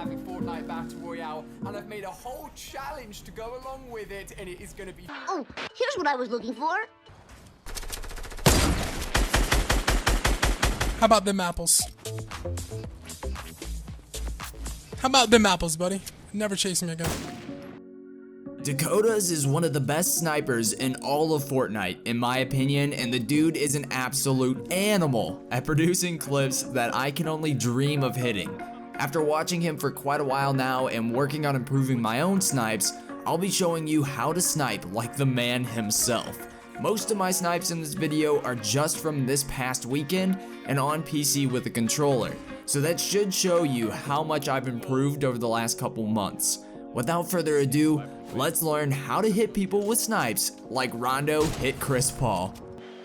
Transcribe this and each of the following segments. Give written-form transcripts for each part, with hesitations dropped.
having Fortnite Battle Royale, and I've made a whole challenge to go along with it, and it is going to be... Oh, here's what I was looking for. How about them apples? How about them apples, buddy? Never chase me again. Dakotaz is one of the best snipers in all of Fortnite, in my opinion, and the dude is an absolute animal at producing clips that I can only dream of hitting. After watching him for quite a while now and working on improving my own snipes, I'll be showing you how to snipe like the man himself. Most of my snipes in this video are just from this past weekend and on PC with a controller, so that should show you how much I've improved over the last couple months. Without further ado, let's learn how to hit people with snipes like Rondo hit Chris Paul.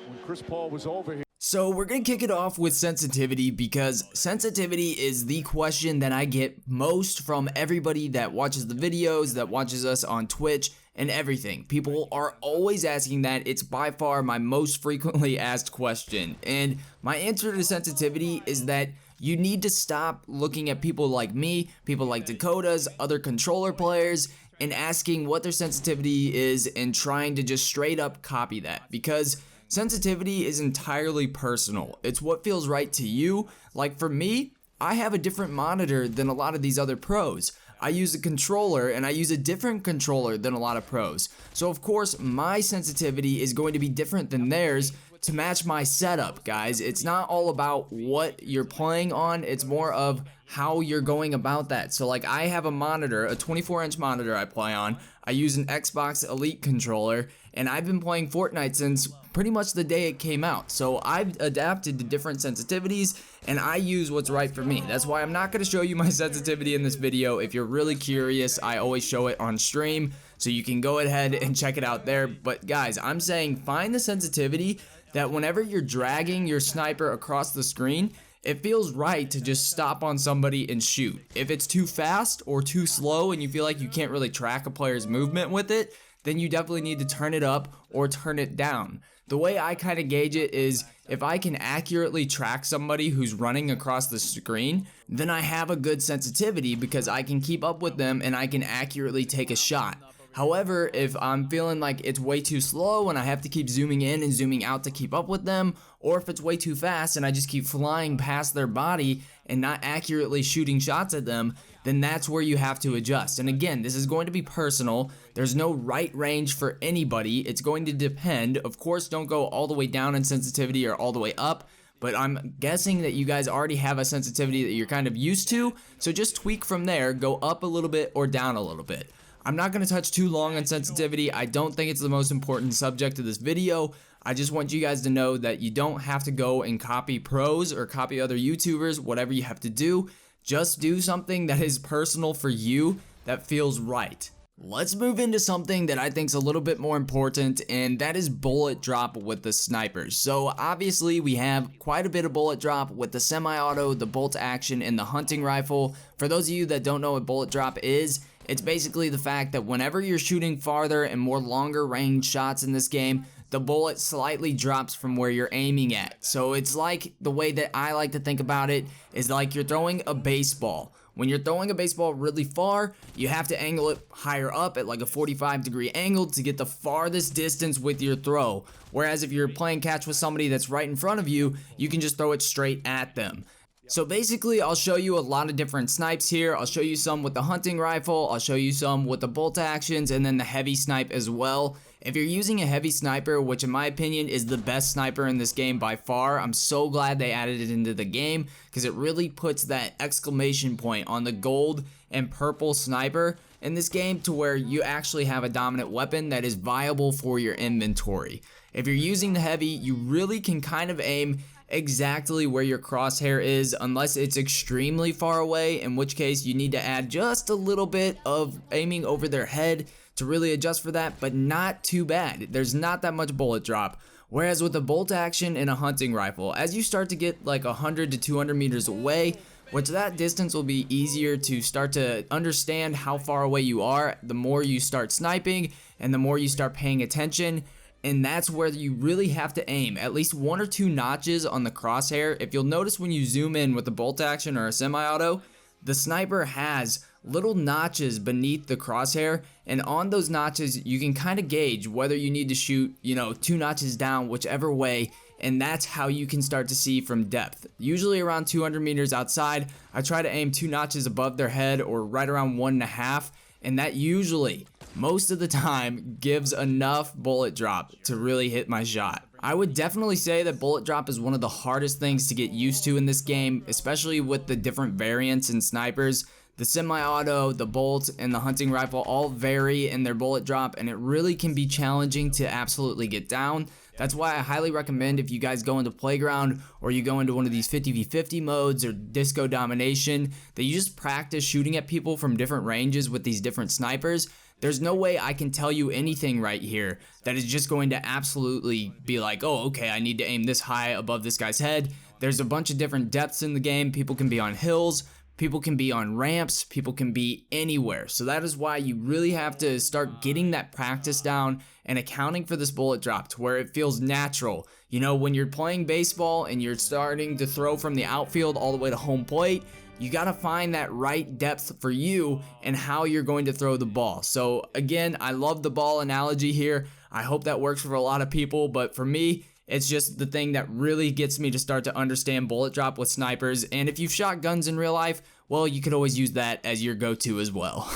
When Chris Paul was over here. So we're gonna kick it off with sensitivity, because sensitivity is the question that I get most from everybody that watches the videos, that watches us on Twitch and everything. People are always asking that. It's by far my most frequently asked question, and my answer to sensitivity is that you need to stop looking at people like me, people like Dakotaz, other controller players, and asking what their sensitivity is and trying to just straight up copy that, because sensitivity is entirely personal. It's what feels right to you. Like for me, I have a different monitor than a lot of these other pros. I use a controller, and I use a different controller than a lot of pros. So of course, my sensitivity is going to be different than theirs to match my setup, guys. It's not all about what you're playing on, it's more of how you're going about that. So like, I have a monitor, a 24-inch monitor I play on. I use an Xbox Elite controller, and I've been playing Fortnite since pretty much the day it came out. So I've adapted to different sensitivities, and I use what's right for me. That's why I'm not going to show you my sensitivity in this video. If you're really curious, I always show it on stream, so you can go ahead and check it out there. But guys, I'm saying find the sensitivity that whenever you're dragging your sniper across the screen, it feels right to just stop on somebody and shoot. If it's too fast or too slow and you feel like you can't really track a player's movement with it, then you definitely need to turn it up or turn it down. The way I kind of gauge it is, if I can accurately track somebody who's running across the screen, then I have a good sensitivity because I can keep up with them and I can accurately take a shot. However, if I'm feeling like it's way too slow and I have to keep zooming in and zooming out to keep up with them, or if it's way too fast and I just keep flying past their body and not accurately shooting shots at them, then that's where you have to adjust. And again, this is going to be personal. There's no right range for anybody. It's going to depend. Of course, don't go all the way down in sensitivity or all the way up, but I'm guessing that you guys already have a sensitivity that you're kind of used to, so just tweak from there, go up a little bit or down a little bit. I'm not going to touch too long on sensitivity. I don't think it's the most important subject of this video. I just want you guys to know that you don't have to go and copy pros or copy other YouTubers. Whatever you have to do, just do something that is personal for you, that feels right. Let's move into something that I think is a little bit more important, and that is bullet drop with the snipers. So obviously we have quite a bit of bullet drop with the semi-auto, the bolt action, and the hunting rifle. For those of you that don't know what bullet drop is, it's basically the fact that whenever you're shooting farther and more longer range shots in this game, the bullet slightly drops from where you're aiming at. So it's like, the way that I like to think about it is like you're throwing a baseball. When you're throwing a baseball really far, you have to angle it higher up at like a 45-degree angle to get the farthest distance with your throw. Whereas if you're playing catch with somebody that's right in front of you, you can just throw it straight at them. So basically, I'll show you a lot of different snipes here. I'll show you some with the hunting rifle, I'll show you some with the bolt actions, and then the heavy snipe as well. If you're using a heavy sniper, which in my opinion is the best sniper in this game by far, I'm so glad they added it into the game, because it really puts that exclamation point on the gold and purple sniper in this game, to where you actually have a dominant weapon that is viable for your inventory. If you're using the heavy, you really can kind of aim exactly where your crosshair is, unless it's extremely far away, in which case you need to add just a little bit of aiming over their head to really adjust for that, but not too bad. There's not that much bullet drop. Whereas with a bolt action and a hunting rifle, as you start to get like 100 to 200 meters away, which that distance will be easier to start to understand how far away you are, the more you start sniping and the more you start paying attention. And that's where you really have to aim at least 1 or 2 notches on the crosshair. If you'll notice when you zoom in with a bolt action or a semi-auto, the sniper has little notches beneath the crosshair, and on those notches you can kind of gauge whether you need to shoot, 2 notches down, whichever way, and that's how you can start to see from depth. Usually around 200 meters outside, I try to aim 2 notches above their head or right around 1.5, and that usually, most of the time, gives enough bullet drop to really hit my shot. I would definitely say that bullet drop is one of the hardest things to get used to in this game, especially with the different variants in snipers. The semi-auto, the bolt, and the hunting rifle all vary in their bullet drop, and it really can be challenging to absolutely get down. That's why I highly recommend, if you guys go into Playground or you go into one of these 50v50 modes or Disco Domination, that you just practice shooting at people from different ranges with these different snipers. There's no way I can tell you anything right here that is just going to absolutely be like, oh, okay, I need to aim this high above this guy's head. There's a bunch of different depths in the game. People can be on hills, people can be on ramps, people can be anywhere. So that is why you really have to start getting that practice down and accounting for this bullet drop to where it feels natural. When you're playing baseball and you're starting to throw from the outfield all the way to home plate, you gotta find that right depth for you and how you're going to throw the ball. So again, I love the ball analogy here. I hope that works for a lot of people, but for me, it's just the thing that really gets me to start to understand bullet drop with snipers. And if you've shot guns in real life, well, you could always use that as your go-to as well.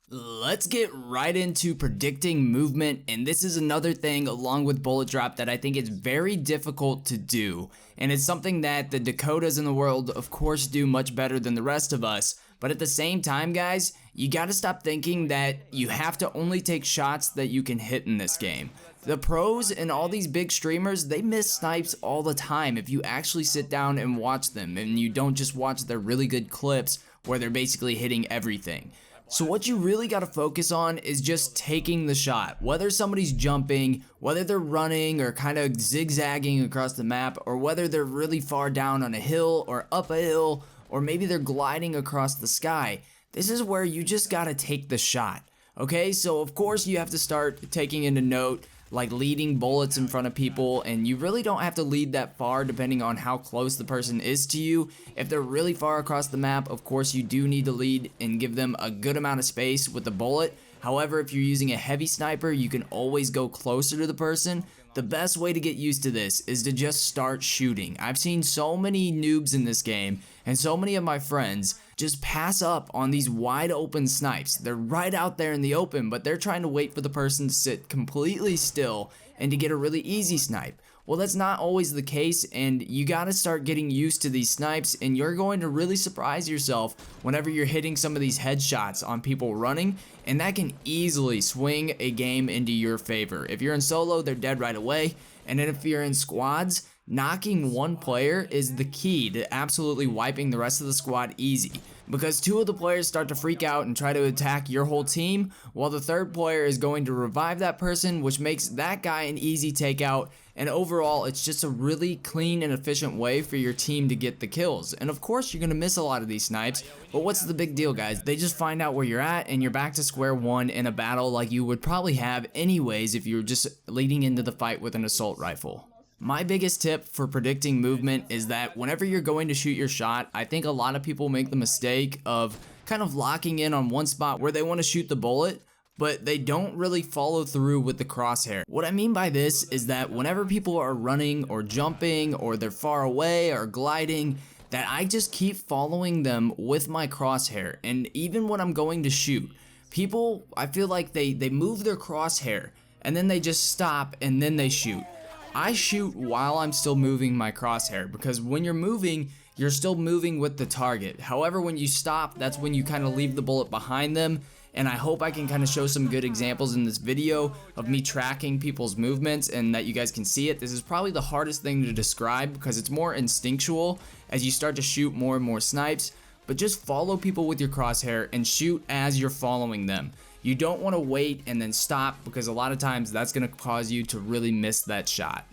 Let's get right into predicting movement, and this is another thing along with bullet drop that I think is very difficult to do, and it's something that the Dakotaz in the world of course do much better than the rest of us. But at the same time, guys, you gotta stop thinking that you have to only take shots that you can hit in this game. The pros and all these big streamers, they miss snipes all the time if you actually sit down and watch them and you don't just watch their really good clips where they're basically hitting everything. So what you really got to focus on is just taking the shot. Whether somebody's jumping, whether they're running or kind of zigzagging across the map, or whether they're really far down on a hill or up a hill, or maybe they're gliding across the sky, this is where you just got to take the shot. Okay, so of course you have to start taking into note like leading bullets in front of people, and you really don't have to lead that far depending on how close the person is to you. If they're really far across the map, of course you do need to lead and give them a good amount of space with the bullet. However, if you're using a heavy sniper, you can always go closer to the person. The best way to get used to this is to just start shooting. I've seen so many noobs in this game, and so many of my friends just pass up on these wide open snipes. They're right out there in the open, but they're trying to wait for the person to sit completely still and to get a really easy snipe. Well, that's not always the case, and you gotta start getting used to these snipes, and you're going to really surprise yourself whenever you're hitting some of these headshots on people running, and that can easily swing a game into your favor. If you're in solo, they're dead right away, and then if you're in squads, knocking one player is the key to absolutely wiping the rest of the squad easy, because 2 of the players start to freak out and try to attack your whole team, while the 3rd player is going to revive that person, which makes that guy an easy takeout. And overall, it's just a really clean and efficient way for your team to get the kills. And of course, you're going to miss a lot of these snipes, but what's the big deal, guys? They just find out where you're at, and you're back to square one in a battle like you would probably have anyways if you were just leading into the fight with an assault rifle. My biggest tip for predicting movement is that whenever you're going to shoot your shot, I think a lot of people make the mistake of kind of locking in on one spot where they want to shoot the bullet, but they don't really follow through with the crosshair. What I mean by this is that whenever people are running or jumping or they're far away or gliding, that I just keep following them with my crosshair. And even when I'm going to shoot, people, I feel like they move their crosshair and then they just stop and then they shoot. I shoot while I'm still moving my crosshair, because when you're moving, you're still moving with the target. However, when you stop, that's when you kind of leave the bullet behind them. And I hope I can kind of show some good examples in this video of me tracking people's movements and that you guys can see it. This is probably the hardest thing to describe because it's more instinctual as you start to shoot more and more snipes. But just follow people with your crosshair and shoot as you're following them. You don't want to wait and then stop, because a lot of times that's going to cause you to really miss that shot.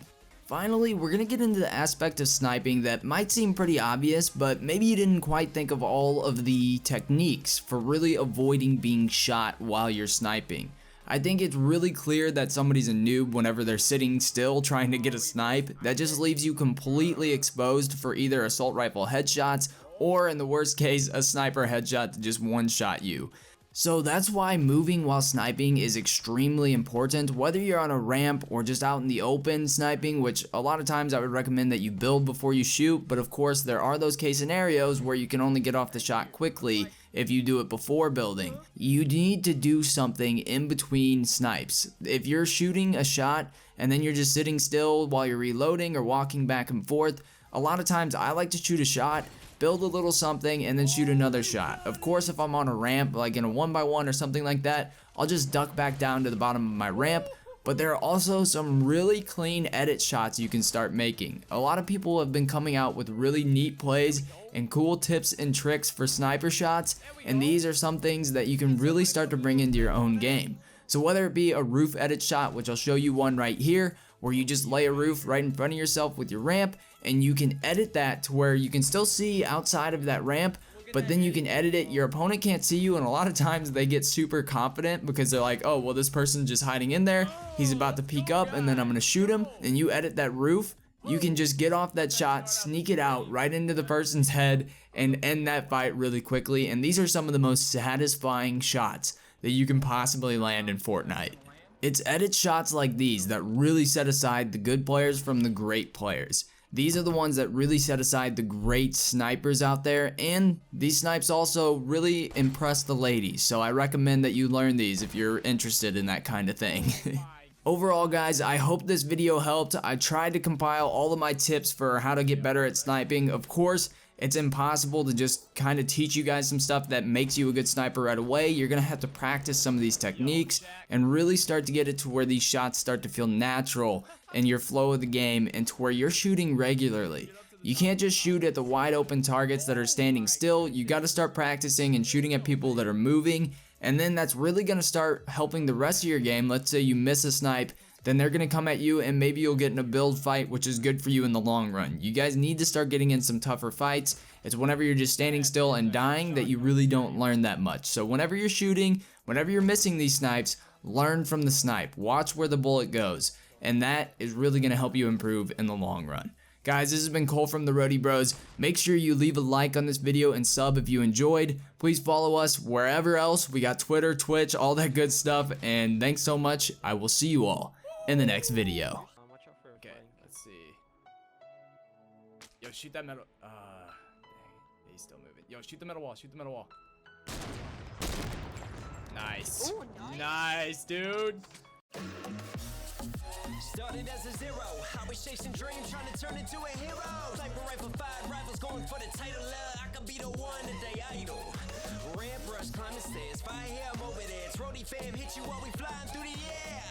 Finally, we're going to get into the aspect of sniping that might seem pretty obvious, but maybe you didn't quite think of all of the techniques for really avoiding being shot while you're sniping. I think it's really clear that somebody's a noob whenever they're sitting still trying to get a snipe. That just leaves you completely exposed for either assault rifle headshots or in the worst case, a sniper headshot to just one-shot you. So that's why moving while sniping is extremely important, whether you're on a ramp or just out in the open sniping, which a lot of times I would recommend that you build before you shoot, but of course there are those case scenarios where you can only get off the shot quickly if you do it before building. You need to do something in between snipes. If you're shooting a shot and then you're just sitting still while you're reloading or walking back and forth, a lot of times I like to shoot a shot, build a little something, and then shoot another shot. Of course, if I'm on a ramp, like in a 1x1 or something like that, I'll just duck back down to the bottom of my ramp. But there are also some really clean edit shots you can start making. A lot of people have been coming out with really neat plays and cool tips and tricks for sniper shots, and these are some things that you can really start to bring into your own game. So whether it be a roof edit shot, which I'll show you one right here, where you just lay a roof right in front of yourself with your ramp, and you can edit that to where you can still see outside of that ramp, but then you can edit it, your opponent can't see you, and a lot of times they get super confident because they're like, oh, well, this person's just hiding in there, he's about to peek up, and then I'm gonna shoot him. And you edit that roof, you can just get off that shot, sneak it out right into the person's head, and end that fight really quickly. And these are some of the most satisfying shots that you can possibly land in Fortnite. It's edit shots like these that really set aside the good players from the great players. These are the ones that really set aside the great snipers out there, and these snipes also really impress the ladies, so I recommend that you learn these if you're interested in that kind of thing. Overall guys, I hope this video helped. I tried to compile all of my tips for how to get better at sniping. Of course, it's impossible to just kind of teach you guys some stuff that makes you a good sniper right away. You're going to have to practice some of these techniques and really start to get it to where these shots start to feel natural in your flow of the game and to where you're shooting regularly. You can't just shoot at the wide open targets that are standing still. You got to start practicing and shooting at people that are moving, and then that's really going to start helping the rest of your game. Let's say you miss a snipe, then they're going to come at you and maybe you'll get in a build fight, which is good for you in the long run. You guys need to start getting in some tougher fights. It's whenever you're just standing still and dying that you really don't learn that much. So whenever you're shooting, whenever you're missing these snipes, learn from the snipe. Watch where the bullet goes, and that is really going to help you improve in the long run. Guys, this has been Cole from the Rodey Bros. Make sure you leave a like on this video and sub if you enjoyed. Please follow us wherever else. We got Twitter, Twitch, all that good stuff. And thanks so much. I will see you all in the next video. Okay, let's see. Yo, shoot that metal. Dang, he's still moving. Yo, shoot the metal wall. Shoot the metal wall. Nice. Ooh, nice. Nice, dude. Started as a zero, I was chasing dreams, trying to turn into a hero. Sniper rifle, 5 rifles, going for the title. I could be the one that they idol. Ramp rush, climb the stairs, fire here, I'm over there. It's Rodey fam, hit you while we flying through the air.